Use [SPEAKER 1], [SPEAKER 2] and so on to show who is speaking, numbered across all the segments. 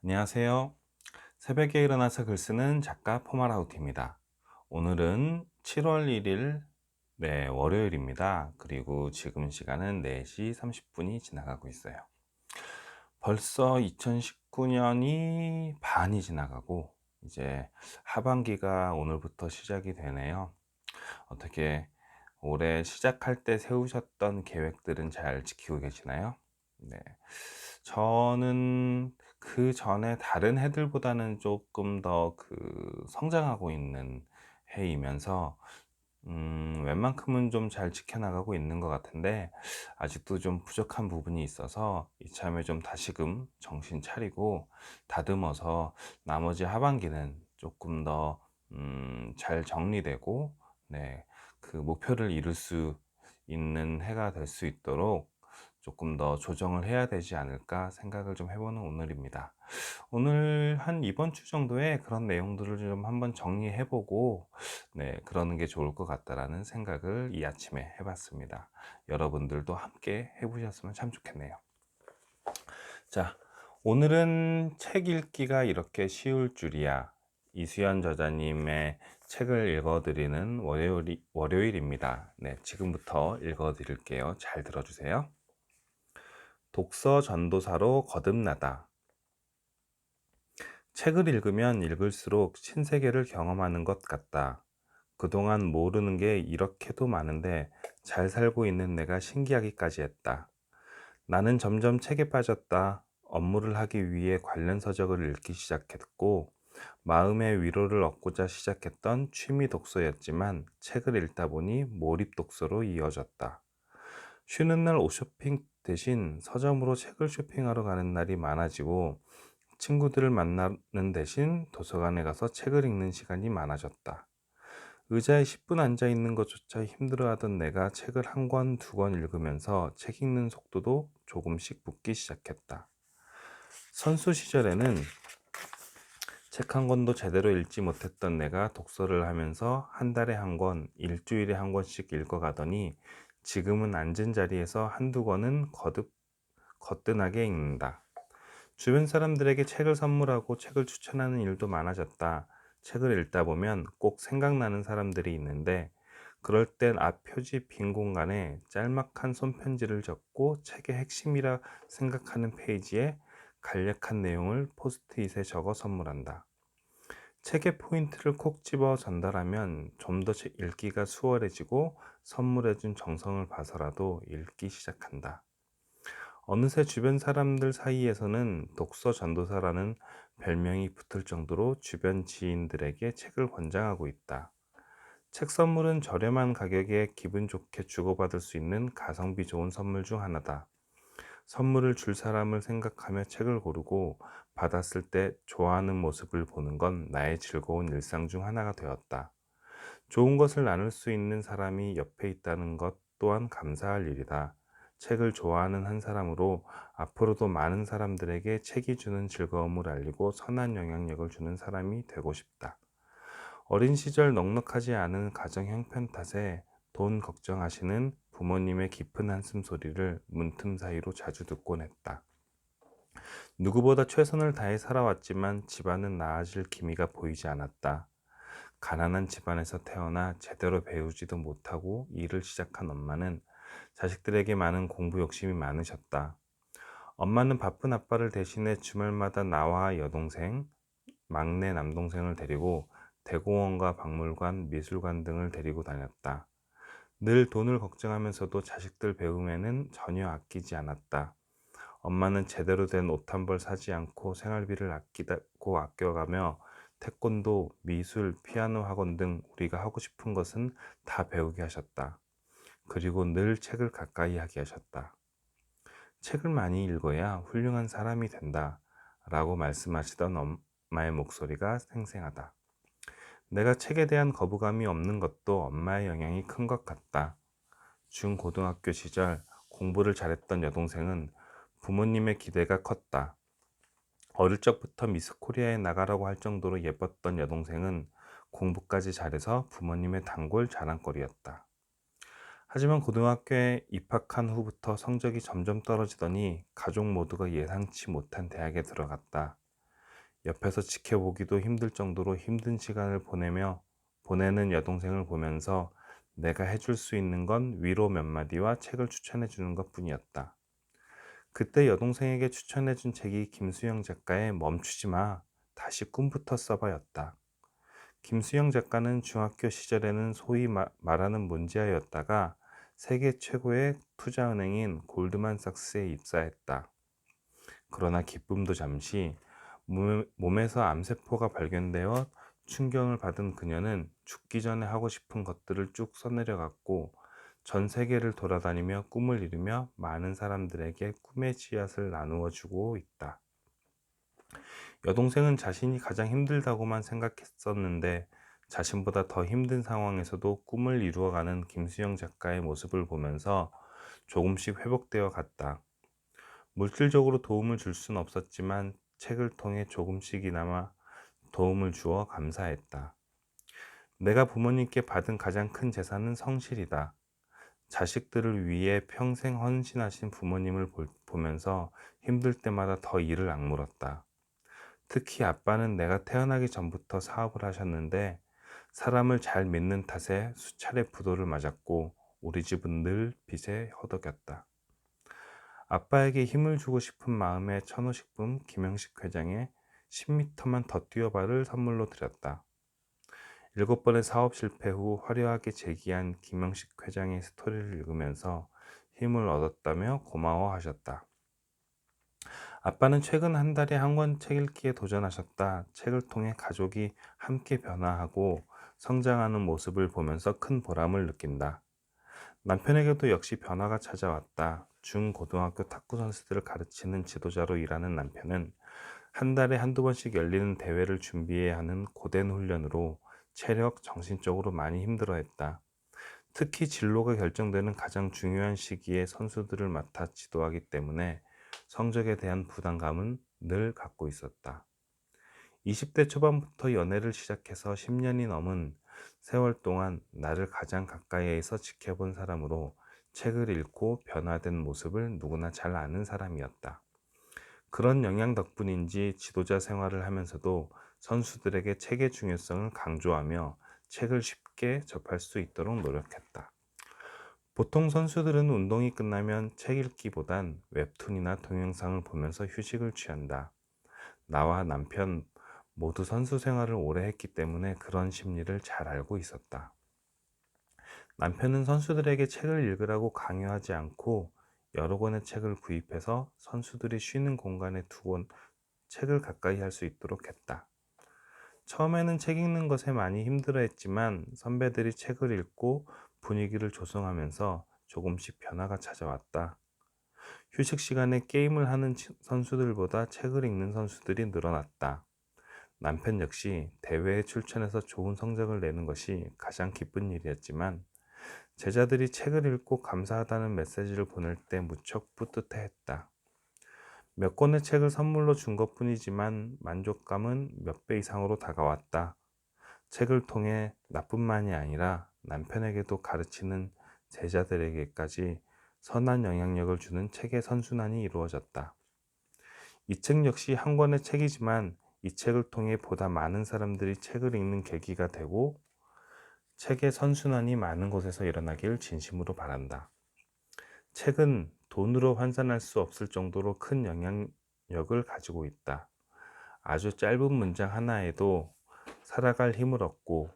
[SPEAKER 1] 안녕하세요. 새벽에 일어나서 글 쓰는 작가 포마라우티입니다. 오늘은 7월 1일, 월요일입니다. 그리고 지금 시간은 4시 30분이 지나가고 있어요. 벌써 2019년이 반이 지나가고 이제 하반기가 오늘부터 시작이 되네요. 어떻게 올해 시작할 때 세우셨던 계획들은 잘 지키고 계시나요? 네. 저는 그 전에 다른 해들보다는 조금 더 성장하고 있는 해이면서 웬만큼은 좀 잘 지켜나가고 있는 것 같은데 아직도 좀 부족한 부분이 있어서 이참에 좀 다시금 정신 차리고 다듬어서 나머지 하반기는 조금 더 잘 정리되고, 네, 그 목표를 이룰 수 있는 해가 될 수 있도록 조금 더 조정을 해야 되지 않을까 생각을 좀 해보는 오늘입니다. 오늘 한 이번 주 정도에 그런 내용들을 좀 한번 정리해보고, 네, 그러는 게 좋을 것 같다라는 생각을 이 아침에 해봤습니다. 여러분들도 함께 해보셨으면 참 좋겠네요. 자, 오늘은 책 읽기가 이렇게 쉬울 줄이야. 이수연 저자님의 책을 읽어드리는 월요일입니다. 네, 지금부터 읽어드릴게요. 잘 들어주세요. 독서 전도사로 거듭나다. 책을 읽으면 읽을수록 신세계를 경험하는 것 같다. 그동안 모르는 게 이렇게도 많은데 잘 살고 있는 내가 신기하기까지 했다. 나는 점점 책에 빠졌다. 업무를 하기 위해 관련 서적을 읽기 시작했고, 마음의 위로를 얻고자 시작했던 취미 독서였지만 책을 읽다 보니 몰입 독서로 이어졌다. 쉬는 날 옷 쇼핑 대신 서점으로 책을 쇼핑하러 가는 날이 많아지고, 친구들을 만나는 대신 도서관에 가서 책을 읽는 시간이 많아졌다. 의자에 10분 앉아 있는 것조차 힘들어하던 내가 책을 한 권, 두 권 읽으면서 책 읽는 속도도 조금씩 붙기 시작했다. 선수 시절에는 책 한 권도 제대로 읽지 못했던 내가 독서를 하면서 한 달에 한 권, 일주일에 한 권씩 읽어가더니 지금은 앉은 자리에서 한두 권은 거뜬하게 읽는다. 주변 사람들에게 책을 선물하고 책을 추천하는 일도 많아졌다. 책을 읽다 보면 꼭 생각나는 사람들이 있는데 그럴 땐 앞 표지 빈 공간에 짤막한 손편지를 적고 책의 핵심이라 생각하는 페이지에 간략한 내용을 포스트잇에 적어 선물한다. 책의 포인트를 콕 집어 전달하면 좀 더 읽기가 수월해지고 선물해준 정성을 봐서라도 읽기 시작한다. 어느새 주변 사람들 사이에서는 독서 전도사라는 별명이 붙을 정도로 주변 지인들에게 책을 권장하고 있다. 책 선물은 저렴한 가격에 기분 좋게 주고받을 수 있는 가성비 좋은 선물 중 하나다. 선물을 줄 사람을 생각하며 책을 고르고 받았을 때 좋아하는 모습을 보는 건 나의 즐거운 일상 중 하나가 되었다. 좋은 것을 나눌 수 있는 사람이 옆에 있다는 것 또한 감사할 일이다. 책을 좋아하는 한 사람으로 앞으로도 많은 사람들에게 책이 주는 즐거움을 알리고 선한 영향력을 주는 사람이 되고 싶다. 어린 시절 넉넉하지 않은 가정 형편 탓에 돈 걱정하시는 부모님의 깊은 한숨 소리를 문틈 사이로 자주 듣곤 했다. 누구보다 최선을 다해 살아왔지만 집안은 나아질 기미가 보이지 않았다. 가난한 집안에서 태어나 제대로 배우지도 못하고 일을 시작한 엄마는 자식들에게 많은 공부 욕심이 많으셨다. 엄마는 바쁜 아빠를 대신해 주말마다 나와 여동생, 막내 남동생을 데리고 대공원과 박물관, 미술관 등을 데리고 다녔다. 늘 돈을 걱정하면서도 자식들 배움에는 전혀 아끼지 않았다. 엄마는 제대로 된 옷 한 벌 사지 않고 생활비를 아끼고 아껴가며 태권도, 미술, 피아노 학원 등 우리가 하고 싶은 것은 다 배우게 하셨다. 그리고 늘 책을 가까이 하게 하셨다. 책을 많이 읽어야 훌륭한 사람이 된다. 라고 말씀하시던 엄마의 목소리가 생생하다. 내가 책에 대한 거부감이 없는 것도 엄마의 영향이 큰 것 같다. 중고등학교 시절 공부를 잘했던 여동생은 부모님의 기대가 컸다. 어릴 적부터 미스 코리아에 나가라고 할 정도로 예뻤던 여동생은 공부까지 잘해서 부모님의 단골 자랑거리였다. 하지만 고등학교에 입학한 후부터 성적이 점점 떨어지더니 가족 모두가 예상치 못한 대학에 들어갔다. 옆에서 지켜보기도 힘들 정도로 힘든 시간을 보내는 여동생을 보면서 내가 해줄 수 있는 건 위로 몇 마디와 책을 추천해 주는 것 뿐이었다. 그때 여동생에게 추천해 준 책이 김수영 작가의 멈추지 마, 다시 꿈부터 써봐였다. 김수영 작가는 중학교 시절에는 소위 말하는 문제아였다가 세계 최고의 투자은행인 골드만삭스에 입사했다. 그러나 기쁨도 잠시, 몸에서 암세포가 발견되어 충격을 받은 그녀는 죽기 전에 하고 싶은 것들을 쭉 써내려갔고 전 세계를 돌아다니며 꿈을 이루며 많은 사람들에게 꿈의 씨앗을 나누어 주고 있다. 여동생은 자신이 가장 힘들다고만 생각했었는데 자신보다 더 힘든 상황에서도 꿈을 이루어가는 김수영 작가의 모습을 보면서 조금씩 회복되어 갔다. 물질적으로 도움을 줄 순 없었지만 책을 통해 조금씩이나마 도움을 주어 감사했다. 내가 부모님께 받은 가장 큰 재산은 성실이다. 자식들을 위해 평생 헌신하신 부모님을 보면서 힘들 때마다 더 이를 악물었다. 특히 아빠는 내가 태어나기 전부터 사업을 하셨는데 사람을 잘 믿는 탓에 수차례 부도를 맞았고 우리 집은 늘 빚에 허덕였다. 아빠에게 힘을 주고 싶은 마음에 천호식품 김영식 회장에 10m만 더 뛰어봐를 선물로 드렸다. 7번의 사업 실패 후 화려하게 재기한 김영식 회장의 스토리를 읽으면서 힘을 얻었다며 고마워하셨다. 아빠는 최근 한 달에 한 권 책 읽기에 도전하셨다. 책을 통해 가족이 함께 변화하고 성장하는 모습을 보면서 큰 보람을 느낀다. 남편에게도 역시 변화가 찾아왔다. 중고등학교 탁구 선수들을 가르치는 지도자로 일하는 남편은 한 달에 한두 번씩 열리는 대회를 준비해야 하는 고된 훈련으로 체력, 정신적으로 많이 힘들어했다. 특히 진로가 결정되는 가장 중요한 시기에 선수들을 맡아 지도하기 때문에 성적에 대한 부담감은 늘 갖고 있었다. 20대 초반부터 연애를 시작해서 10년이 넘은 세월 동안 나를 가장 가까이에서 지켜본 사람으로 책을 읽고 변화된 모습을 누구나 잘 아는 사람이었다. 그런 영향 덕분인지 지도자 생활을 하면서도 선수들에게 책의 중요성을 강조하며 책을 쉽게 접할 수 있도록 노력했다. 보통 선수들은 운동이 끝나면 책 읽기보단 웹툰이나 동영상을 보면서 휴식을 취한다. 나와 남편 모두 선수 생활을 오래 했기 때문에 그런 심리를 잘 알고 있었다. 남편은 선수들에게 책을 읽으라고 강요하지 않고 여러 권의 책을 구입해서 선수들이 쉬는 공간에 두고 책을 가까이 할 수 있도록 했다. 처음에는 책 읽는 것에 많이 힘들어했지만 선배들이 책을 읽고 분위기를 조성하면서 조금씩 변화가 찾아왔다. 휴식 시간에 게임을 하는 선수들보다 책을 읽는 선수들이 늘어났다. 남편 역시 대회에 출전해서 좋은 성적을 내는 것이 가장 기쁜 일이었지만 제자들이 책을 읽고 감사하다는 메시지를 보낼 때 무척 뿌듯해했다. 몇 권의 책을 선물로 준 것뿐이지만 만족감은 몇 배 이상으로 다가왔다. 책을 통해 나뿐만이 아니라 남편에게도 가르치는 제자들에게까지 선한 영향력을 주는 책의 선순환이 이루어졌다. 이 책 역시 한 권의 책이지만 이 책을 통해 보다 많은 사람들이 책을 읽는 계기가 되고 책의 선순환이 많은 곳에서 일어나길 진심으로 바란다. 책은 돈으로 환산할 수 없을 정도로 큰 영향력을 가지고 있다. 아주 짧은 문장 하나에도 살아갈 힘을 얻고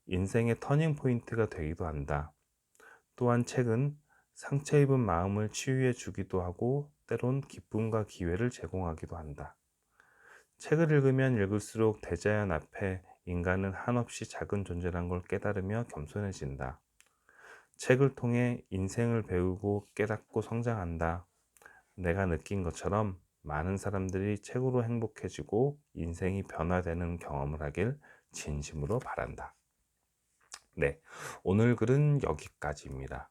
[SPEAKER 1] 인생의 터닝 포인트가 되기도 한다. 또한 책은 상처 입은 마음을 치유해 주기도 하고 때론 기쁨과 기회를 제공하기도 한다. 책을 읽으면 읽을수록 대자연 앞에 인간은 한없이 작은 존재란 걸 깨달으며 겸손해진다. 책을 통해 인생을 배우고 깨닫고 성장한다. 내가 느낀 것처럼 많은 사람들이 책으로 행복해지고 인생이 변화되는 경험을 하길 진심으로 바란다. 네, 오늘 글은 여기까지입니다.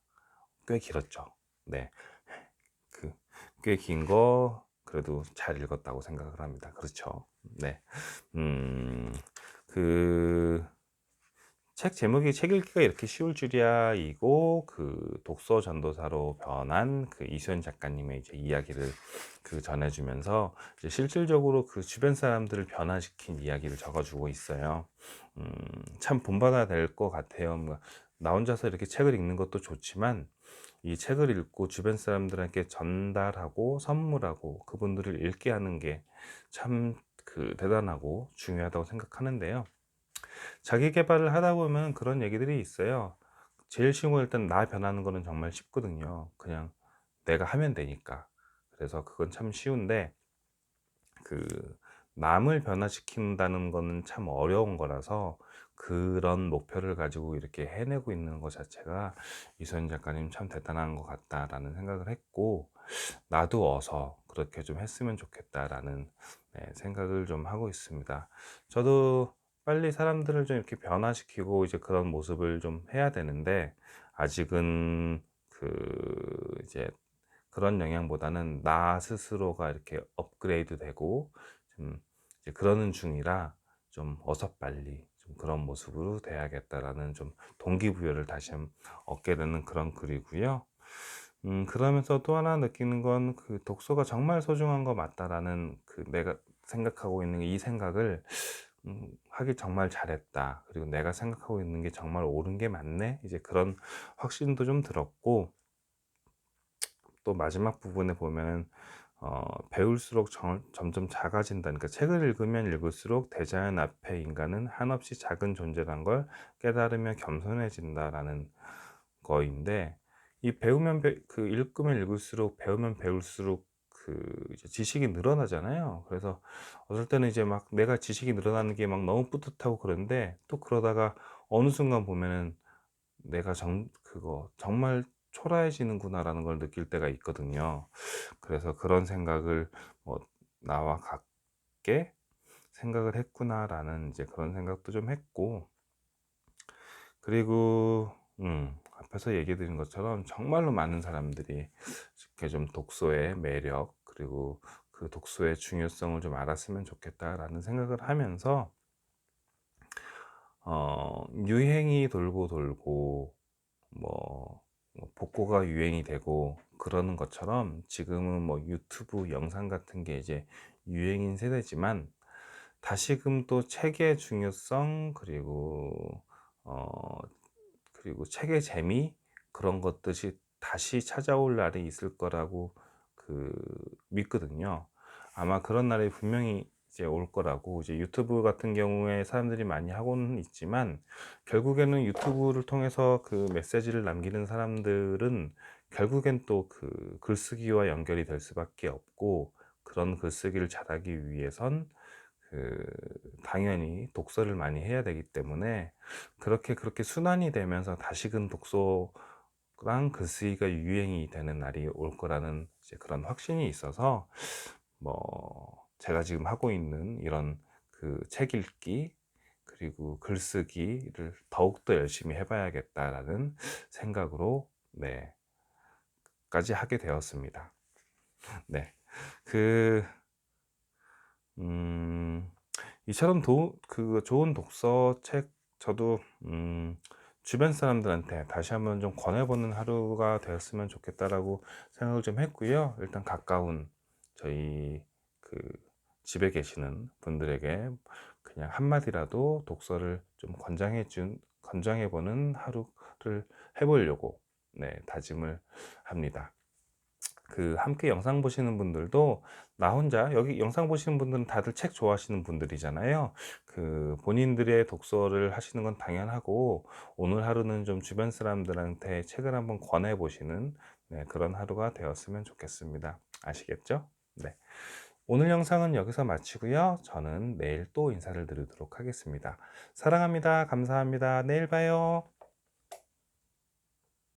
[SPEAKER 1] 꽤 길었죠. 네, 꽤 긴 거 그래도 잘 읽었다고 생각을 합니다. 그렇죠. 네, 음, 그 책 제목이 '책 읽기가 이렇게 쉬울 줄이야.' 이고 그 독서 전도사로 변한 그 이수연 작가님의 이제 이야기를 전해 주면서 이제 실질적으로 그 주변 사람들을 변화시킨 이야기를 적어 주고 있어요. 음 참 본받아야 될 것 같아요. 뭐 나 혼자서 이렇게 책을 읽는 것도 좋지만 이 책을 읽고 주변 사람들에게 전달하고 선물하고 그분들을 읽게 하는 게 참 대단하고 중요하다고 생각하는데요. 자기 계발을 하다 보면 그런 얘기들이 있어요. 제일 쉬운 건 일단 나 변하는 거는 정말 쉽거든요. 그냥 내가 하면 되니까. 그래서 그건 참 쉬운데 그 남을 변화시킨다는 거는 참 어려운 거라서 그런 목표를 가지고 이렇게 해내고 있는 것 자체가 이소연 작가님 참 대단한 것 같다라는 생각을 했고, 나도 어서 그렇게 좀 했으면 좋겠다라는 생각을 좀 하고 있습니다. 저도 빨리 사람들을 좀 이렇게 변화시키고 이제 그런 모습을 좀 해야 되는데, 아직은 이제 그런 영향보다는 나 스스로가 이렇게 업그레이드 되고 좀 이제 그러는 중이라, 좀 어서 빨리 좀 그런 모습으로 돼야겠다라는 좀 동기부여를 다시 한번 얻게 되는 그런 글이고요. 그러면서 또 하나 느끼는 건 독서가 정말 소중한 거 맞다라는 내가 생각하고 있는 이 생각을 하길 정말 잘했다. 그리고 내가 생각하고 있는 게 정말 옳은 게 맞네. 이제 그런 확신도 좀 들었고, 또 마지막 부분에 보면은 배울수록 점점 작아진다. 그러니까 책을 읽으면 읽을수록 대자연 앞에 인간은 한없이 작은 존재란 걸 깨달으며 겸손해진다라는 거인데, 이 읽으면 읽을수록, 배우면 배울수록 이제 지식이 늘어나잖아요. 그래서 어떨 때는 이제 막 내가 지식이 늘어나는 게 막 너무 뿌듯하고 그런데, 또 그러다가 어느 순간 보면은 내가 그거 정말 초라해지는구나라는 걸 느낄 때가 있거든요. 그래서 그런 생각을 뭐 나와 같게 생각을 했구나라는 이제 그런 생각도 좀 했고, 그리고 앞에서 얘기해 드린 것처럼 정말로 많은 사람들이 이렇게 좀 독서의 매력, 그리고 그 독서의 중요성을 좀 알았으면 좋겠다라는 생각을 하면서, 유행이 돌고 돌고 복고가 유행이 되고 그러는 것처럼, 지금은 뭐 유튜브 영상 같은 게 이제 유행인 세대지만, 다시금 또 책의 중요성, 어 그리고 책의 재미, 그런 것들이 다시 찾아올 날이 있을 거라고 그 믿거든요. 아마 그런 날이 분명히 이제 올 거라고. 이제 유튜브 같은 경우에 사람들이 많이 하고는 있지만, 결국에는 유튜브를 통해서 메시지를 남기는 사람들은 결국엔 또 글쓰기와 연결이 될 수밖에 없고, 그런 글쓰기를 잘하기 위해선 당연히 독서를 많이 해야 되기 때문에, 그렇게 순환이 되면서 다시금 독서랑 글쓰기가 유행이 되는 날이 올 거라는 이제 그런 확신이 있어서, 제가 지금 하고 있는 이런 책 읽기 그리고 글쓰기를 더욱더 열심히 해봐야겠다라는 생각으로, 까지 하게 되었습니다. 네. 그, 음, 이처럼 좋은 독서책, 저도 주변 사람들한테 다시 한번 좀 권해보는 하루가 되었으면 좋겠다라고 생각을 좀 했고요. 일단 가까운 저희 집에 계시는 분들에게 그냥 한마디라도 독서를 좀 권장해보는 하루를 해보려고 다짐을 합니다. 함께 영상 보시는 분들도, 나 혼자, 여기 영상 보시는 분들은 다들 책 좋아하시는 분들이잖아요. 본인들의 독서를 하시는 건 당연하고, 오늘 하루는 좀 주변 사람들한테 책을 한번 권해 보시는 그런 하루가 되었으면 좋겠습니다. 아시겠죠? 네. 오늘 영상은 여기서 마치고요. 저는 내일 또 인사를 드리도록 하겠습니다. 사랑합니다. 감사합니다. 내일 봐요.